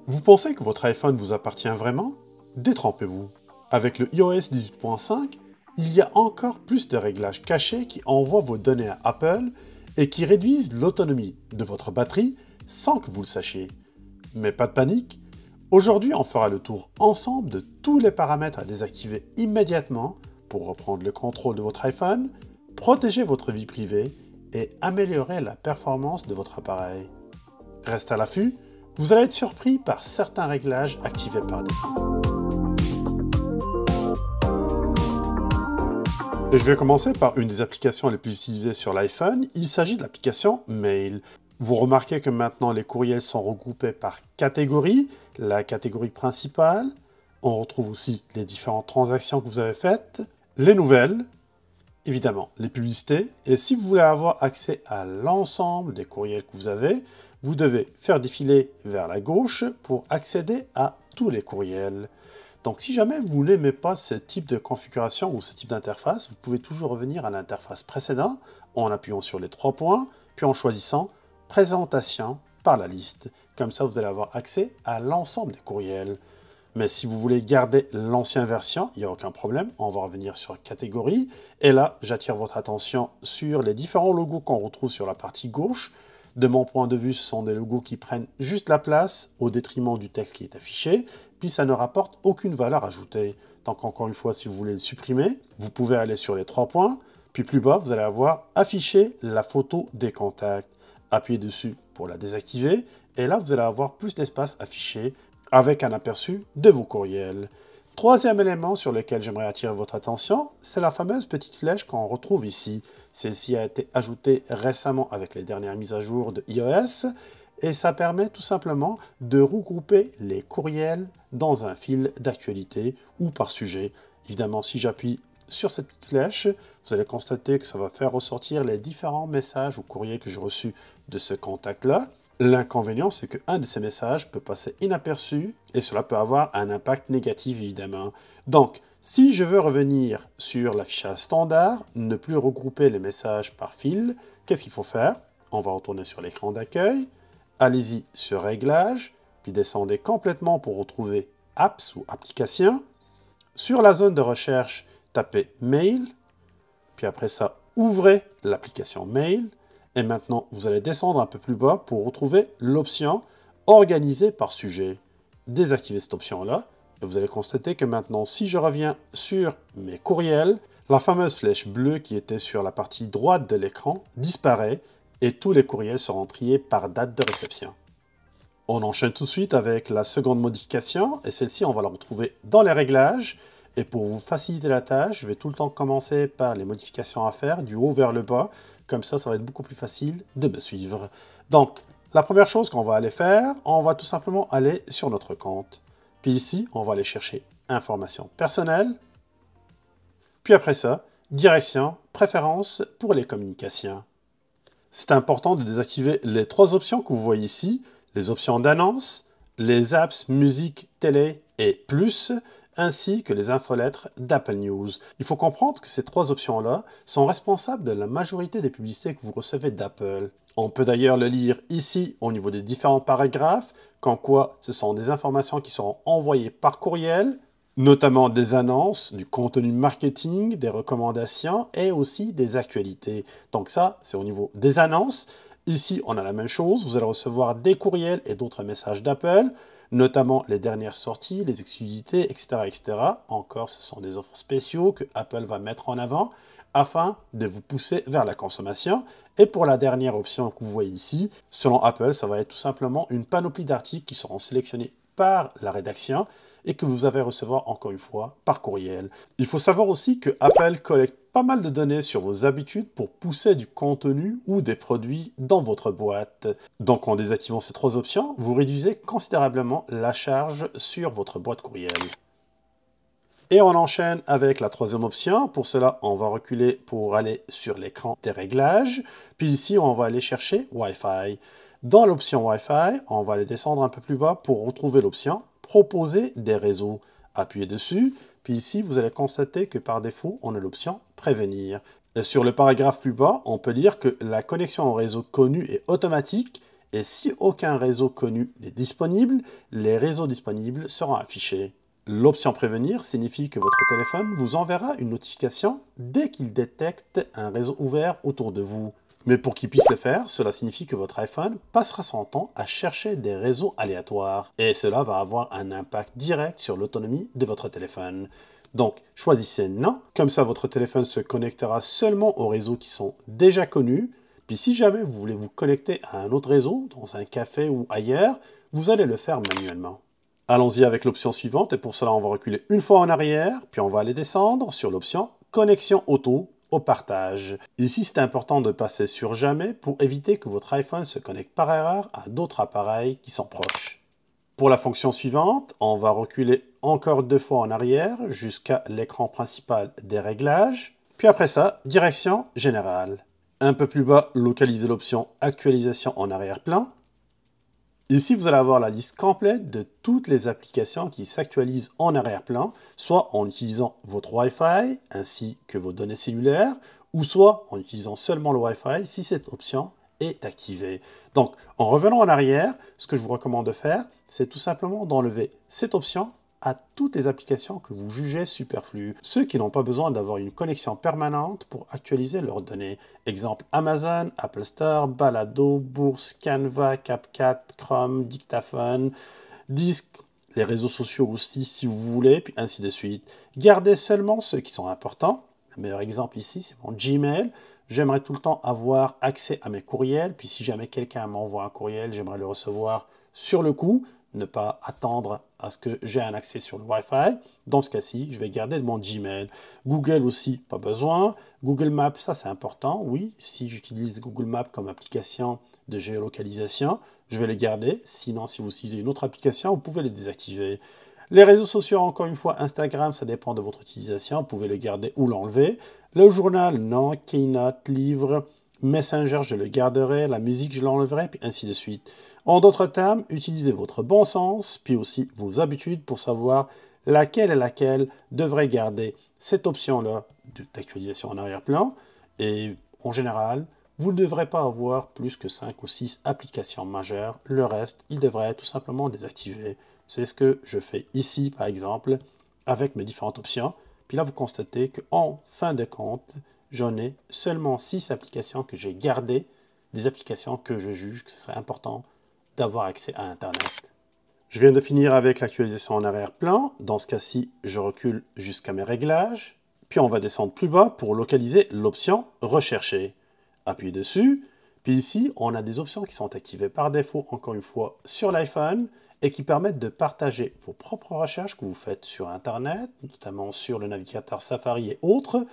Vous pensez que votre iPhone vous appartient vraiment? Détrompez-vous. Avec le iOS 18.5, il y a encore plus de réglages cachés qui envoient vos données à Apple et qui réduisent l'autonomie de votre batterie sans que vous le sachiez. Mais pas de panique, aujourd'hui on fera le tour ensemble de tous les paramètres à désactiver immédiatement pour reprendre le contrôle de votre iPhone, protéger votre vie privée et améliorer la performance de votre appareil. Restez à l'affût, vous allez être surpris par certains réglages activés par défaut. Et je vais commencer par une des applications les plus utilisées sur l'iPhone. Il s'agit de l'application Mail. Vous remarquez que maintenant les courriels sont regroupés par catégorie. La catégorie principale, on retrouve aussi les différentes transactions que vous avez faites, les nouvelles, évidemment les publicités. Et si vous voulez avoir accès à l'ensemble des courriels que vous avez, vous devez faire défiler vers la gauche pour accéder à tous les courriels. Donc si jamais vous n'aimez pas ce type de configuration ou ce type d'interface, vous pouvez toujours revenir à l'interface précédente en appuyant sur les 3 points, puis en choisissant Présentation par la liste. Comme ça, vous allez avoir accès à l'ensemble des courriels. Mais si vous voulez garder l'ancienne version, il n'y a aucun problème. On va revenir sur Catégorie. Et là, j'attire votre attention sur les différents logos qu'on retrouve sur la partie gauche. De mon point de vue, ce sont des logos qui prennent juste la place au détriment du texte qui est affiché, puis ça ne rapporte aucune valeur ajoutée. Donc encore une fois, si vous voulez le supprimer, vous pouvez aller sur les 3 points, puis plus bas, vous allez avoir affiché la photo des contacts. Appuyez dessus pour la désactiver, et là, vous allez avoir plus d'espace affiché avec un aperçu de vos courriels. Troisième élément sur lequel j'aimerais attirer votre attention, c'est la fameuse petite flèche qu'on retrouve ici. Celle-ci a été ajoutée récemment avec les dernières mises à jour de iOS et ça permet tout simplement de regrouper les courriels dans un fil d'actualité ou par sujet. Évidemment, si j'appuie sur cette petite flèche, vous allez constater que ça va faire ressortir les différents messages ou courriels que j'ai reçus de ce contact-là. L'inconvénient, c'est qu'un de ces messages peut passer inaperçu et cela peut avoir un impact négatif, évidemment. Donc, si je veux revenir sur l'affichage standard, ne plus regrouper les messages par fil, qu'est-ce qu'il faut faire? On va retourner sur l'écran d'accueil, allez-y sur Réglages, puis descendez complètement pour retrouver Apps ou Applications. Sur la zone de recherche, tapez Mail, puis après ça, ouvrez l'application Mail. Et maintenant, vous allez descendre un peu plus bas pour retrouver l'option Organiser par sujet. Désactivez cette option-là. Et vous allez constater que maintenant, si je reviens sur mes courriels, la fameuse flèche bleue qui était sur la partie droite de l'écran disparaît et tous les courriels seront triés par date de réception. On enchaîne tout de suite avec la seconde modification et celle-ci, on va la retrouver dans les réglages. Et pour vous faciliter la tâche, je vais tout le temps commencer par les modifications à faire du haut vers le bas. Comme ça va être beaucoup plus facile de me suivre. Donc, la première chose qu'on va aller faire, on va tout simplement aller sur notre compte. Puis ici, on va aller chercher Informations personnelles. Puis après ça, Direction, Préférences pour les communications. C'est important de désactiver les 3 options que vous voyez ici, les options d'annonce, les apps musique, télé et plus, ainsi que les infolettres d'Apple News. Il faut comprendre que ces 3 options-là sont responsables de la majorité des publicités que vous recevez d'Apple. On peut d'ailleurs le lire ici au niveau des différents paragraphes, qu'en quoi ce sont des informations qui seront envoyées par courriel, notamment des annonces, du contenu marketing, des recommandations et aussi des actualités. Donc ça, c'est au niveau des annonces. Ici, on a la même chose. Vous allez recevoir des courriels et d'autres messages d'Apple, notamment les dernières sorties, les exclusivités, etc., etc. Encore, ce sont des offres spéciaux que Apple va mettre en avant afin de vous pousser vers la consommation. Et pour la dernière option que vous voyez ici, selon Apple, ça va être tout simplement une panoplie d'articles qui seront sélectionnés par la rédaction et que vous allez recevoir encore une fois par courriel. Il faut savoir aussi que Apple collecte pas mal de données sur vos habitudes pour pousser du contenu ou des produits dans votre boîte. Donc en désactivant ces 3 options, vous réduisez considérablement la charge sur votre boîte courriel. Et on enchaîne avec la 3e option. Pour cela, on va reculer pour aller sur l'écran des réglages. Puis ici, on va aller chercher Wi-Fi. Dans l'option Wi-Fi, on va aller descendre un peu plus bas pour retrouver l'option Proposer des réseaux. Appuyez dessus, puis ici, vous allez constater que par défaut, on a l'option Prévenir. Et sur le paragraphe plus bas, on peut dire que la connexion au réseau connu est automatique Et si aucun réseau connu n'est disponible, les réseaux disponibles seront affichés. L'option prévenir signifie que votre téléphone vous enverra une notification dès qu'il détecte un réseau ouvert autour de vous. Mais pour qu'il puisse le faire, cela signifie que votre iPhone passera son temps à chercher des réseaux aléatoires. Et cela va avoir un impact direct sur l'autonomie de votre téléphone. Donc, choisissez non, comme ça votre téléphone se connectera seulement aux réseaux qui sont déjà connus. Puis si jamais vous voulez vous connecter à un autre réseau, dans un café ou ailleurs, vous allez le faire manuellement. Allons-y avec l'option suivante, et pour cela on va reculer une fois en arrière, puis on va aller descendre sur l'option connexion auto au partage. Ici, c'est important de passer sur jamais pour éviter que votre iPhone se connecte par erreur à d'autres appareils qui sont proches. Pour la fonction suivante, on va reculer encore 2 fois en arrière jusqu'à l'écran principal des réglages. Puis après ça, direction générale. Un peu plus bas, localisez l'option actualisation en arrière-plan. Ici, vous allez avoir la liste complète de toutes les applications qui s'actualisent en arrière-plan, soit en utilisant votre Wi-Fi ainsi que vos données cellulaires, ou soit en utilisant seulement le Wi-Fi si cette option est activée. Donc, en revenant en arrière, ce que je vous recommande de faire, c'est tout simplement d'enlever cette option à toutes les applications que vous jugez superflues. Ceux qui n'ont pas besoin d'avoir une connexion permanente pour actualiser leurs données. Exemple Amazon, Apple Store, Balado, Bourse, Canva, CapCut, Chrome, Dictaphone, Disque, les réseaux sociaux aussi si vous voulez, puis ainsi de suite. Gardez seulement ceux qui sont importants. Le meilleur exemple ici, c'est mon Gmail. J'aimerais tout le temps avoir accès à mes courriels, puis si jamais quelqu'un m'envoie un courriel, j'aimerais le recevoir sur le coup, ne pas attendre à ce que j'ai un accès sur le Wi-Fi. Dans ce cas-ci, je vais garder mon Gmail. Google aussi, pas besoin. Google Maps, ça c'est important. Oui, si j'utilise Google Maps comme application de géolocalisation, je vais le garder. Sinon, si vous utilisez une autre application, vous pouvez les désactiver. Les réseaux sociaux, encore une fois, Instagram, ça dépend de votre utilisation. Vous pouvez le garder ou l'enlever. Le journal, non. Keynote, livre, Messenger, je le garderai. La musique, je l'enlèverai, puis ainsi de suite. En d'autres termes, utilisez votre bon sens, puis aussi vos habitudes pour savoir laquelle est laquelle devrait garder cette option-là d'actualisation en arrière-plan. Et en général, vous ne devrez pas avoir plus que 5 ou 6 applications majeures. Le reste, il devrait être tout simplement désactivé. C'est ce que je fais ici, par exemple, avec mes différentes options. Puis là, vous constatez qu'en fin de compte, j'en ai seulement 6 applications que j'ai gardées, des applications que je juge que ce serait important d'avoir accès à Internet. Je viens de finir avec l'actualisation en arrière-plan. Dans ce cas-ci, je recule jusqu'à mes réglages. Puis on va descendre plus bas pour localiser l'option « Rechercher ». Appuyez dessus. Puis ici, on a des options qui sont activées par défaut, encore une fois, sur l'iPhone et qui permettent de partager vos propres recherches que vous faites sur Internet, notamment sur le navigateur Safari et autres.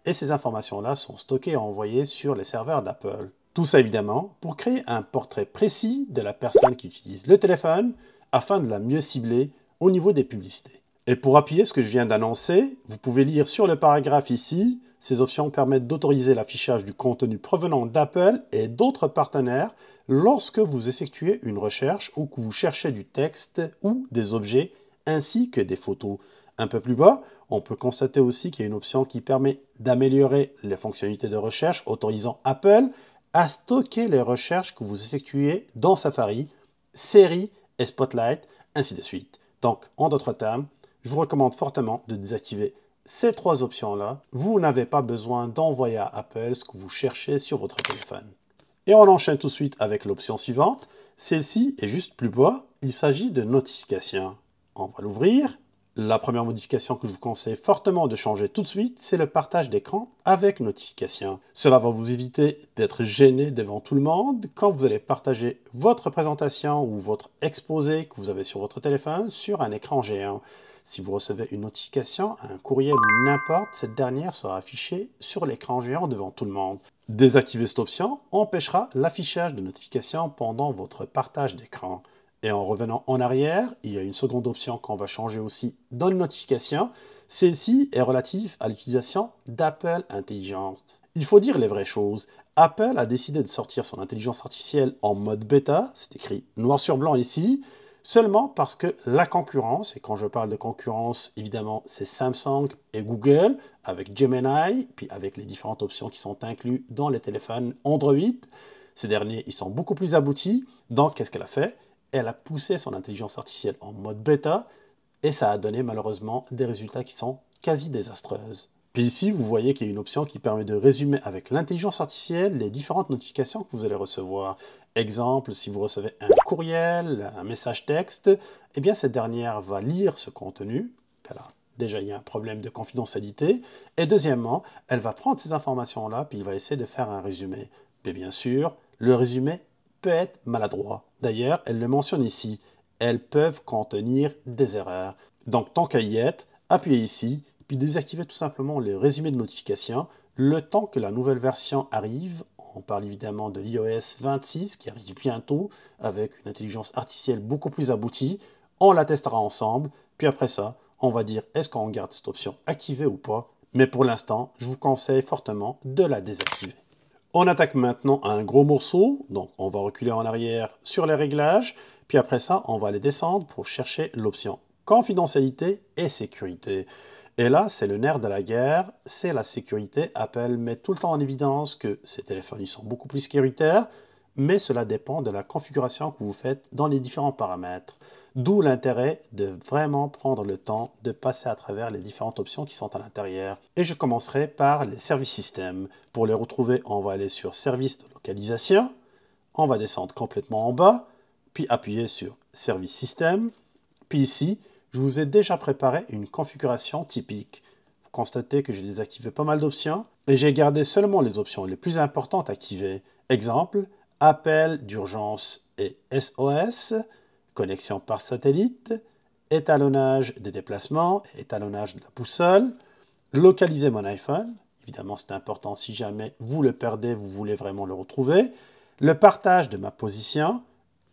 Et ces informations-là sont stockées et envoyées sur les serveurs d'Apple. Tout ça, évidemment, pour créer un portrait précis de la personne qui utilise le téléphone afin de la mieux cibler au niveau des publicités. Et pour appuyer ce que je viens d'annoncer, vous pouvez lire sur le paragraphe ici. Ces options permettent d'autoriser l'affichage du contenu provenant d'Apple et d'autres partenaires lorsque vous effectuez une recherche ou que vous cherchez du texte ou des objets ainsi que des photos. Un peu plus bas, on peut constater aussi qu'il y a une option qui permet d'améliorer les fonctionnalités de recherche, autorisant Apple à stocker les recherches que vous effectuez dans Safari, Siri et Spotlight, ainsi de suite. Donc, en d'autres termes, je vous recommande fortement de désactiver ces 3 options-là. Vous n'avez pas besoin d'envoyer à Apple ce que vous cherchez sur votre téléphone. Et on enchaîne tout de suite avec l'option suivante. Celle-ci est juste plus bas. Il s'agit de notifications. On va l'ouvrir. La première modification que je vous conseille fortement de changer tout de suite, c'est le partage d'écran avec notification. Cela va vous éviter d'être gêné devant tout le monde quand vous allez partager votre présentation ou votre exposé que vous avez sur votre téléphone sur un écran géant. Si vous recevez une notification, un courriel ou n'importe, cette dernière sera affichée sur l'écran géant devant tout le monde. Désactiver cette option empêchera l'affichage de notifications pendant votre partage d'écran. Et en revenant en arrière, il y a une seconde option qu'on va changer aussi dans les notifications. Celle-ci est relative à l'utilisation d'Apple Intelligence. Il faut dire les vraies choses. Apple a décidé de sortir son intelligence artificielle en mode bêta, c'est écrit noir sur blanc ici, seulement parce que la concurrence, et quand je parle de concurrence, évidemment, c'est Samsung et Google, avec Gemini, puis avec les différentes options qui sont incluses dans les téléphones Android, Ces derniers, ils sont beaucoup plus aboutis. Donc, qu'est-ce qu'elle a fait? Elle a poussé son intelligence artificielle en mode bêta et ça a donné malheureusement des résultats qui sont quasi désastreuses. Puis ici, vous voyez qu'il y a une option qui permet de résumer avec l'intelligence artificielle les différentes notifications que vous allez recevoir. Exemple, si vous recevez un courriel, un message texte, eh bien cette dernière va lire ce contenu. Là, déjà, il y a un problème de confidentialité. Et deuxièmement, elle va prendre ces informations-là, puis il va essayer de faire un résumé. Mais bien sûr, le résumé peut être maladroit. D'ailleurs, elle le mentionne ici. Elles peuvent contenir des erreurs. Donc, tant qu'à y être, appuyez ici, puis désactivez tout simplement les résumés de notification le temps que la nouvelle version arrive. On parle évidemment de l'iOS 26 qui arrive bientôt avec une intelligence artificielle beaucoup plus aboutie. On la testera ensemble, puis après ça, on va dire est-ce qu'on garde cette option activée ou pas. Mais pour l'instant, je vous conseille fortement de la désactiver. On attaque maintenant un gros morceau, donc on va reculer en arrière sur les réglages, puis après ça, on va aller descendre pour chercher l'option confidentialité et sécurité. Et là, c'est le nerf de la guerre, c'est la sécurité. Apple met tout le temps en évidence que ces téléphones ils sont beaucoup plus sécuritaires, mais cela dépend de la configuration que vous faites dans les différents paramètres. D'où l'intérêt de vraiment prendre le temps de passer à travers les différentes options qui sont à l'intérieur. Et je commencerai par les services système. Pour les retrouver, on va aller sur service de localisation, on va descendre complètement en bas, puis appuyer sur service système, puis ici, je vous ai déjà préparé une configuration typique. Vous constatez que j'ai désactivé pas mal d'options et j'ai gardé seulement les options les plus importantes activées. Exemple, appel d'urgence et SOS, connexion par satellite, étalonnage des déplacements, étalonnage de la boussole, localiser mon iPhone. Évidemment, c'est important si jamais vous le perdez, vous voulez vraiment le retrouver. Le partage de ma position.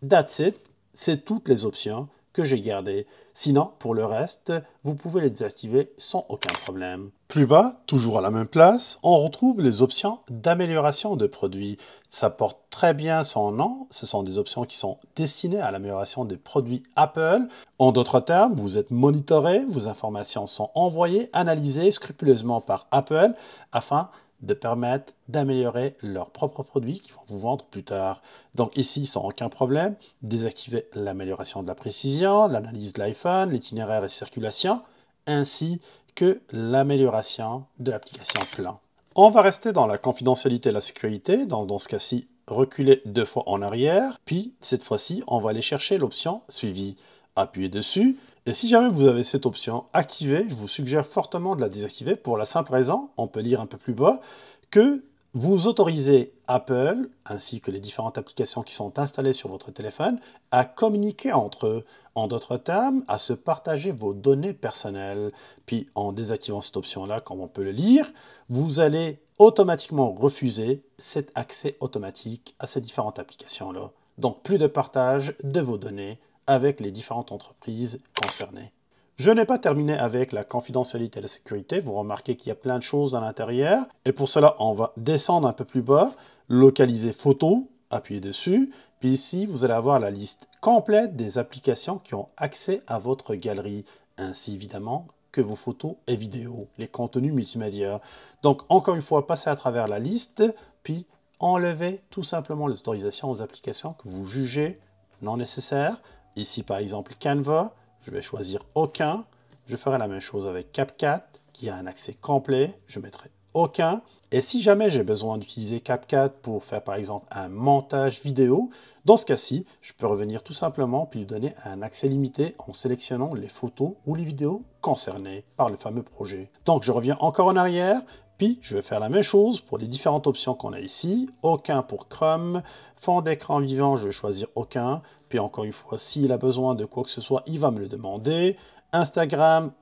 That's it. C'est toutes les options que j'ai gardées. Sinon, pour le reste, vous pouvez les désactiver sans aucun problème. Plus bas, toujours à la même place, on retrouve les options d'amélioration de produits. Ça porte très bien son nom. Ce sont des options qui sont destinées à l'amélioration des produits Apple. En d'autres termes, vous êtes monitoré, vos informations sont envoyées, analysées scrupuleusement par Apple afin de permettre d'améliorer leurs propres produits qu'ils vont vous vendre plus tard. Donc ici, sans aucun problème, désactiver l'amélioration de la précision, l'analyse de l'iPhone, l'itinéraire et circulation, ainsi que l'amélioration de l'application Plan. On va rester dans la confidentialité et la sécurité, dans ce cas-ci, reculer 2 fois en arrière, puis cette fois-ci, on va aller chercher l'option suivie. Appuyez dessus. Et si jamais vous avez cette option activée, je vous suggère fortement de la désactiver pour la simple raison, on peut lire un peu plus bas, que vous autorisez Apple, ainsi que les différentes applications qui sont installées sur votre téléphone, à communiquer entre eux. En d'autres termes, à se partager vos données personnelles. Puis en désactivant cette option-là, comme on peut le lire, vous allez automatiquement refuser cet accès automatique à ces différentes applications-là. Donc plus de partage de vos données avec les différentes entreprises concernées. Je n'ai pas terminé avec la confidentialité et la sécurité. Vous remarquez qu'il y a plein de choses à l'intérieur. Et pour cela, on va descendre un peu plus bas, localiser photo, appuyer dessus. Puis ici, vous allez avoir la liste complète des applications qui ont accès à votre galerie. Ainsi, évidemment, que vos photos et vidéos, les contenus multimédia. Donc, encore une fois, passez à travers la liste, puis enlevez tout simplement les autorisations aux applications que vous jugez non nécessaires. Ici, par exemple, Canva, je vais choisir aucun. Je ferai la même chose avec CapCut, qui a un accès complet. Je mettrai aucun. Et si jamais j'ai besoin d'utiliser CapCut pour faire, par exemple, un montage vidéo, dans ce cas-ci, je peux revenir tout simplement puis lui donner un accès limité en sélectionnant les photos ou les vidéos concernées par le fameux projet. Donc, je reviens encore en arrière. Puis, je vais faire la même chose pour les différentes options qu'on a ici. Aucun pour Chrome. Fond d'écran vivant, je vais choisir aucun. Puis encore une fois, s'il a besoin de quoi que ce soit, il va me le demander. Instagram,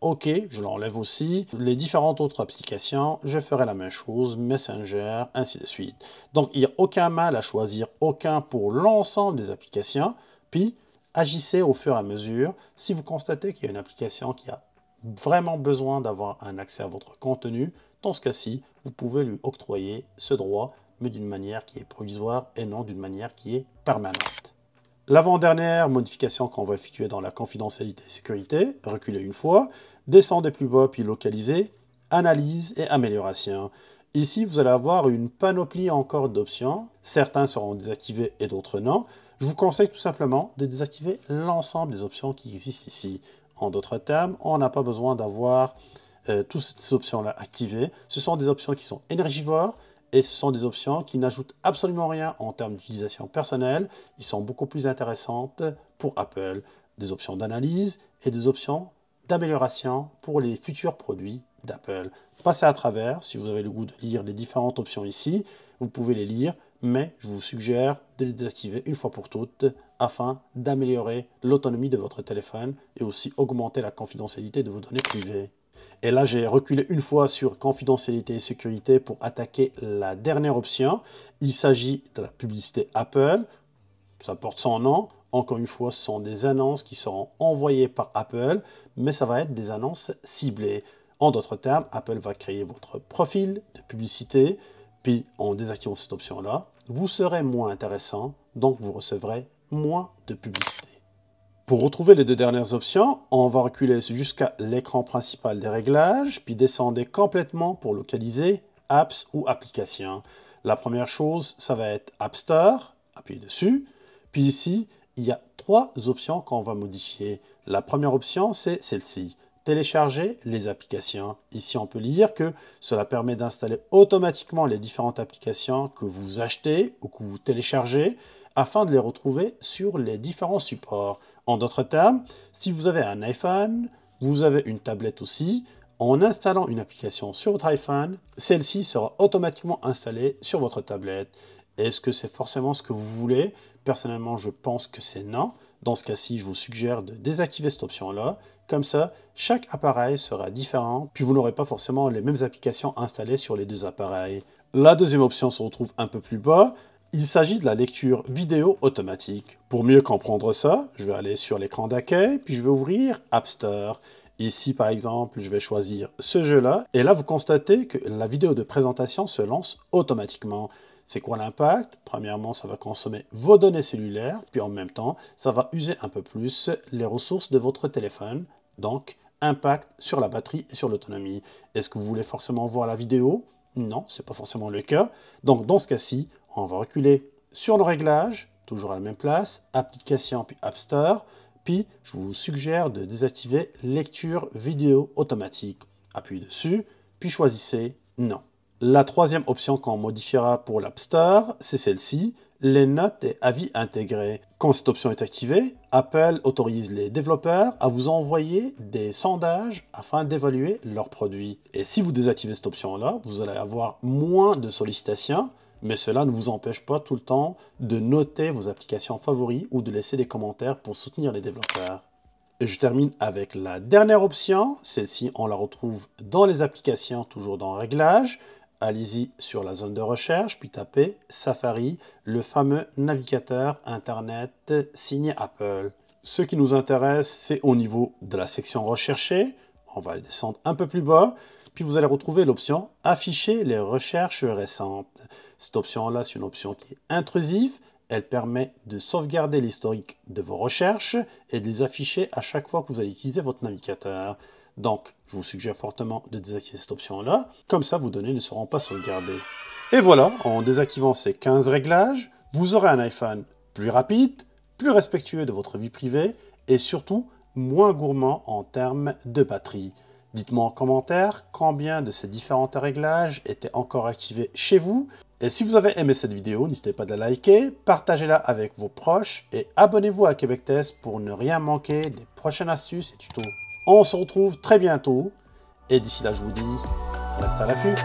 OK, je l'enlève aussi. Les différentes autres applications, je ferai la même chose. Messenger, ainsi de suite. Donc, il n'y a aucun mal à choisir aucun pour l'ensemble des applications. Puis, agissez au fur et à mesure. Si vous constatez qu'il y a une application qui a vraiment besoin d'avoir un accès à votre contenu, dans ce cas-ci, vous pouvez lui octroyer ce droit, mais d'une manière qui est provisoire et non d'une manière qui est permanente. L'avant-dernière modification qu'on va effectuer dans la confidentialité et sécurité, reculer une fois, descendez plus bas puis localiser, analyse et amélioration. Ici, vous allez avoir une panoplie encore d'options. Certains seront désactivés et d'autres non. Je vous conseille tout simplement de désactiver l'ensemble des options qui existent ici. En d'autres termes, on n'a pas besoin d'avoir toutes ces options-là activées. Ce sont des options qui sont énergivores et ce sont des options qui n'ajoutent absolument rien en termes d'utilisation personnelle. Ils sont beaucoup plus intéressantes pour Apple. Des options d'analyse et des options d'amélioration pour les futurs produits d'Apple. Passez à travers, si vous avez le goût de lire les différentes options ici, vous pouvez les lire, mais je vous suggère de les désactiver une fois pour toutes afin d'améliorer l'autonomie de votre téléphone et aussi augmenter la confidentialité de vos données privées. Et là, j'ai reculé une fois sur confidentialité et sécurité pour attaquer la dernière option. Il s'agit de la publicité Apple. Ça porte son nom. Encore une fois, ce sont des annonces qui seront envoyées par Apple, mais ça va être des annonces ciblées. En d'autres termes, Apple va créer votre profil de publicité, puis en désactivant cette option-là, vous serez moins intéressant, donc vous recevrez moins de publicité. Pour retrouver les deux dernières options, on va reculer jusqu'à l'écran principal des réglages, puis descendez complètement pour localiser Apps ou Applications. La première chose, ça va être App Store, appuyez dessus, puis ici, il y a trois options qu'on va modifier. La première option, c'est celle-ci. Télécharger les applications. Ici, on peut lire que cela permet d'installer automatiquement les différentes applications que vous achetez ou que vous téléchargez afin de les retrouver sur les différents supports. En d'autres termes, si vous avez un iPhone, vous avez une tablette aussi, en installant une application sur votre iPhone, celle-ci sera automatiquement installée sur votre tablette. Est-ce que c'est forcément ce que vous voulez? Personnellement, je pense que c'est non. Dans ce cas-ci, je vous suggère de désactiver cette option-là. Comme ça, chaque appareil sera différent, puis vous n'aurez pas forcément les mêmes applications installées sur les deux appareils. La deuxième option se retrouve un peu plus bas. Il s'agit de la lecture vidéo automatique. Pour mieux comprendre ça, je vais aller sur l'écran d'accueil, puis je vais ouvrir App Store. Ici, par exemple, je vais choisir ce jeu-là. Et là, vous constatez que la vidéo de présentation se lance automatiquement. C'est quoi l'impact? Premièrement, ça va consommer vos données cellulaires, puis en même temps, ça va user un peu plus les ressources de votre téléphone. Donc, impact sur la batterie et sur l'autonomie. Est-ce que vous voulez forcément voir la vidéo? Non, ce n'est pas forcément le cas. Donc, dans ce cas-ci, on va reculer sur le réglage, toujours à la même place, Application puis App Store. Puis, je vous suggère de désactiver lecture vidéo automatique. Appuyez dessus, puis choisissez non. La troisième option qu'on modifiera pour l'App Store, c'est celle-ci, les notes et avis intégrés. Quand cette option est activée, Apple autorise les développeurs à vous envoyer des sondages afin d'évaluer leurs produits. Et si vous désactivez cette option-là, vous allez avoir moins de sollicitations, mais cela ne vous empêche pas tout le temps de noter vos applications favoris ou de laisser des commentaires pour soutenir les développeurs. Et je termine avec la dernière option. Celle-ci, on la retrouve dans les applications, toujours dans Réglages. Allez-y sur la zone de recherche, puis tapez Safari, le fameux navigateur Internet signé Apple. Ce qui nous intéresse, c'est au niveau de la section recherchée. On va descendre un peu plus bas, puis vous allez retrouver l'option Afficher les recherches récentes. Cette option-là, c'est une option qui est intrusive. Elle permet de sauvegarder l'historique de vos recherches et de les afficher à chaque fois que vous allez utiliser votre navigateur. Donc, je vous suggère fortement de désactiver cette option-là. Comme ça, vos données ne seront pas sauvegardées. Et voilà, en désactivant ces 15 réglages, vous aurez un iPhone plus rapide, plus respectueux de votre vie privée et surtout moins gourmand en termes de batterie. Dites-moi en commentaire combien de ces différents réglages étaient encore activés chez vous. Et si vous avez aimé cette vidéo, n'hésitez pas de la liker, partagez-la avec vos proches et abonnez-vous à Québec Test pour ne rien manquer des prochaines astuces et tutos. On se retrouve très bientôt et d'ici là, je vous dis, restez à l'affût.